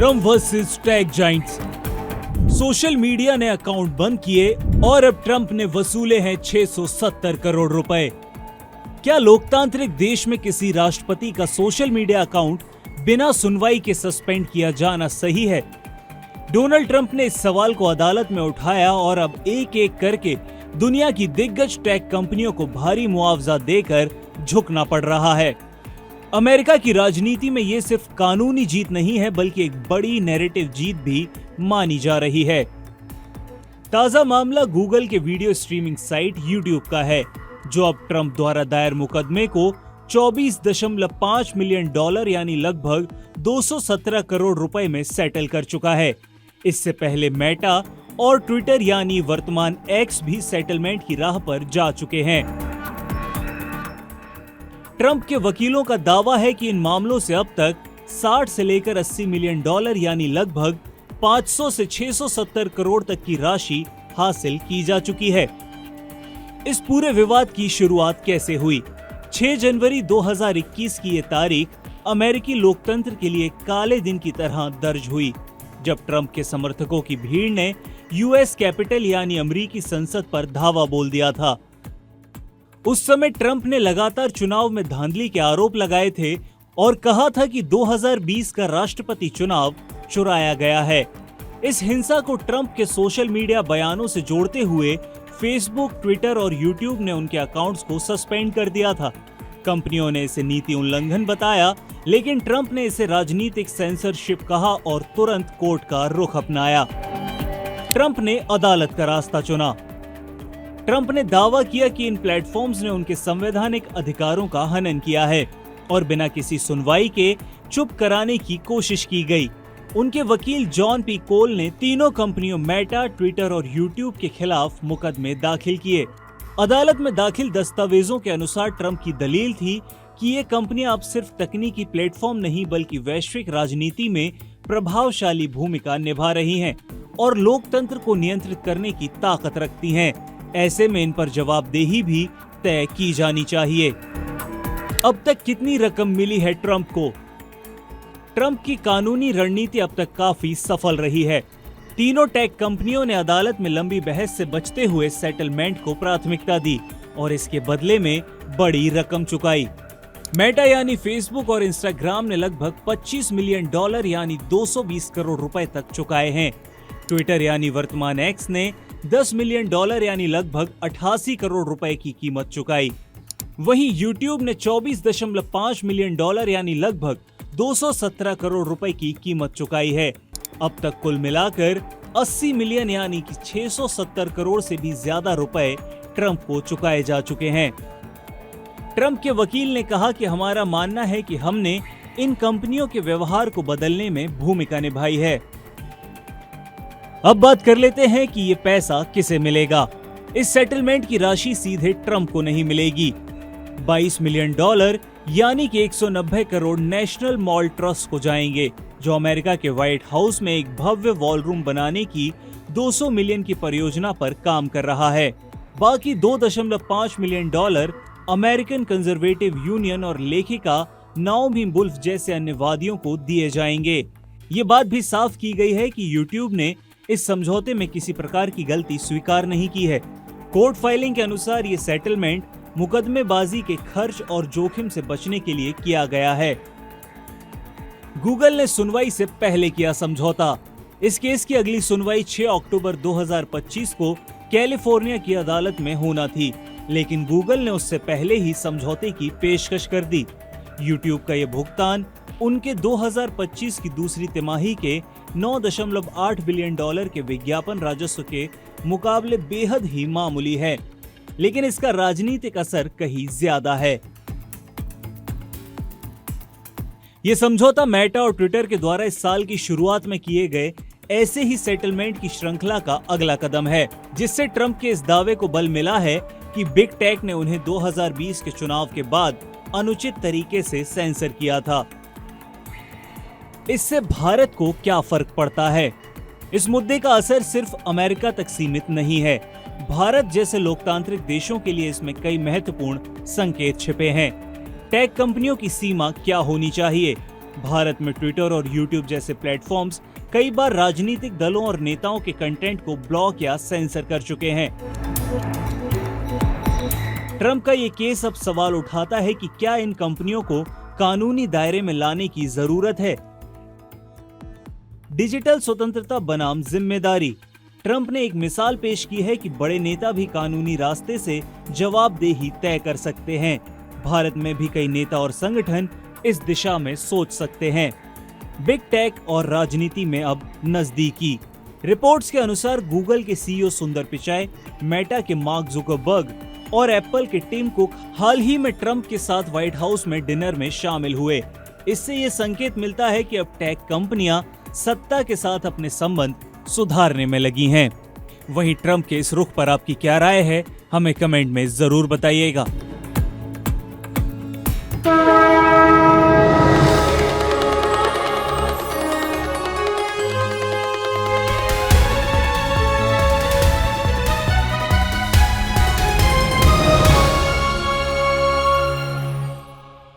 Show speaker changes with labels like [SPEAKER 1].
[SPEAKER 1] Trump versus take Giants. Social media ने account बंद किए और अब ट्रंप ने वसूले हैं 670 करोड़ रुपए। क्या लोकतांत्रिक देश में किसी राष्ट्रपति का सोशल मीडिया अकाउंट बिना सुनवाई के सस्पेंड किया जाना सही है? डोनाल्ड ट्रंप ने इस सवाल को अदालत में उठाया और अब एक एक करके दुनिया की दिग्गज टेक कंपनियों को भारी मुआवजा देकर झुकना पड़ रहा है। अमेरिका की राजनीति में ये सिर्फ कानूनी जीत नहीं है, बल्कि एक बड़ी नैरेटिव जीत भी मानी जा रही है। ताजा मामला गूगल के वीडियो स्ट्रीमिंग साइट यूट्यूब का है, जो अब ट्रंप द्वारा दायर मुकदमे को $24.5 मिलियन यानी लगभग 217 करोड़ रुपए में सेटल कर चुका है। इससे पहले मेटा और ट्विटर यानी वर्तमान एक्स भी सेटलमेंट की राह पर जा चुके हैं। ट्रंप के वकीलों का दावा है कि इन मामलों से अब तक 60 से लेकर $80 मिलियन यानी लगभग 500 से 670 करोड़ तक की राशि हासिल की जा चुकी है। इस पूरे विवाद की शुरुआत कैसे हुई? 6 जनवरी 2021 की ये तारीख अमेरिकी लोकतंत्र के लिए काले दिन की तरह दर्ज हुई, जब ट्रंप के समर्थकों की भीड़ ने यूएस कैपिटल यानी अमेरिकी संसद पर धावा बोल दिया था। उस समय ट्रंप ने लगातार चुनाव में धांधली के आरोप लगाए थे और कहा था कि 2020 का राष्ट्रपति चुनाव चुराया गया है। इस हिंसा को ट्रंप के सोशल मीडिया बयानों से जोड़ते हुए फेसबुक, ट्विटर और यूट्यूब ने उनके अकाउंट्स को सस्पेंड कर दिया था। कंपनियों ने इसे नीति उल्लंघन बताया, लेकिन ट्रंप ने इसे राजनीतिक सेंसरशिप कहा और तुरंत कोर्ट का रुख अपनाया। ट्रंप ने अदालत का रास्ता चुना। ट्रंप ने दावा किया कि इन प्लेटफॉर्म्स ने उनके संवैधानिक अधिकारों का हनन किया है और बिना किसी सुनवाई के चुप कराने की कोशिश की गई। उनके वकील जॉन पी कोल ने तीनों कंपनियों मेटा, ट्विटर और यूट्यूब के खिलाफ मुकदमे दाखिल किए। अदालत में दाखिल दस्तावेजों के अनुसार ट्रंप की दलील थी कि ये कंपनियां अब सिर्फ तकनीकी प्लेटफॉर्म नहीं, बल्कि वैश्विक राजनीति में प्रभावशाली भूमिका निभा रही हैं और लोकतंत्र को नियंत्रित करने की ताकत रखती हैं। ऐसे में इन पर जवाबदेही भी तय की जानी चाहिए। अब तक कितनी रकम मिली है ट्रंप को? ट्रंप की कानूनी रणनीति अब तक काफी सफल रही है। तीनों टेक कंपनियों ने अदालत में लंबी बहस से बचते हुए सेटलमेंट को प्राथमिकता दी और इसके बदले में बड़ी रकम चुकाई। मेटा यानी फेसबुक और इंस्टाग्राम ने लगभग $25 मिलियन यानी 220 करोड़ रुपए तक चुकाए हैं। ट्विटर यानी वर्तमान एक्स ने $10 मिलियन यानी लगभग 88 करोड़ रुपए की कीमत चुकाई। वहीं यूट्यूब ने $24.5 मिलियन यानी लगभग 217 करोड़ रुपए की कीमत चुकाई है। अब तक कुल मिलाकर 80 मिलियन यानी कि 670 करोड़ से भी ज्यादा रुपए ट्रंप को चुकाए जा चुके हैं। ट्रंप के वकील ने कहा कि हमारा मानना है कि हमने इन कंपनियों के व्यवहार को बदलने में भूमिका निभाई है। अब बात कर लेते हैं कि ये पैसा किसे मिलेगा। इस सेटलमेंट की राशि सीधे ट्रंप को नहीं मिलेगी। $22 मिलियन यानी कि 190 करोड़ नेशनल मॉल ट्रस्ट को जाएंगे, जो अमेरिका के व्हाइट हाउस में एक भव्य वॉलरूम बनाने की 200 मिलियन की परियोजना पर काम कर रहा है। बाकी $2.5 मिलियन अमेरिकन कंजर्वेटिव यूनियन और लेखिका नाओमी वुल्फ जैसे अन्य वादियों को दिए जाएंगे। ये बात भी साफ की गई है कि यूट्यूब ने इस समझौते में किसी प्रकार की गलती स्वीकार नहीं की है। कोर्ट फाइलिंग के अनुसार ये सेटलमेंट मुकदमेबाजी के खर्च और जोखिम से बचने के लिए किया गया है। गूगल ने सुनवाई से पहले किया समझौता। इस केस की अगली सुनवाई 6 अक्टूबर 2025 को कैलिफोर्निया की अदालत में होना थी, लेकिन गूगल ने उससे पहले ही समझौते की पेशकश कर दी। यूट्यूब का ये भुगतान उनके 2025 की दूसरी तिमाही के $9.8 बिलियन के विज्ञापन राजस्व के मुकाबले बेहद ही मामूली है, लेकिन इसका राजनीतिक असर कहीं ज्यादा है। ये समझौता मेटा और ट्विटर के द्वारा इस साल की शुरुआत में किए गए ऐसे ही सेटलमेंट की श्रृंखला का अगला कदम है, जिससे ट्रंप के इस दावे को बल मिला है कि बिग टेक ने उन्हें 2020 के चुनाव के बाद अनुचित तरीके से सेंसर किया था। इससे भारत को क्या फर्क पड़ता है? इस मुद्दे का असर सिर्फ अमेरिका तक सीमित नहीं है। भारत जैसे लोकतांत्रिक देशों के लिए इसमें कई महत्वपूर्ण संकेत छिपे हैं। टेक कंपनियों की सीमा क्या होनी चाहिए? भारत में ट्विटर और यूट्यूब जैसे प्लेटफॉर्म्स कई बार राजनीतिक दलों और नेताओं के कंटेंट को ब्लॉक या सेंसर कर चुके हैं। ट्रंप का ये केस अब सवाल उठाता है कि क्या इन कंपनियों को कानूनी दायरे में लाने की जरूरत है। डिजिटल स्वतंत्रता बनाम जिम्मेदारी। ट्रंप ने एक मिसाल पेश की है कि बड़े नेता भी कानूनी रास्ते से जवाबदेही तय कर सकते हैं। भारत में भी कई नेता और संगठन इस दिशा में सोच सकते हैं। बिग टेक और राजनीति में अब नजदीकी। रिपोर्ट्स के अनुसार गूगल के सीईओ सुंदर पिचाई, मेटा के मार्क जुकरबर्ग और एप्पल के टिम कुक हाल ही में ट्रंप के साथ व्हाइट हाउस में डिनर में शामिल हुए। इससे ये संकेत मिलता है कि अब टेक कंपनियां सत्ता के साथ अपने संबंध सुधारने में लगी हैं। वहीं ट्रंप के इस रुख पर आपकी क्या राय है, हमें कमेंट में जरूर बताइएगा।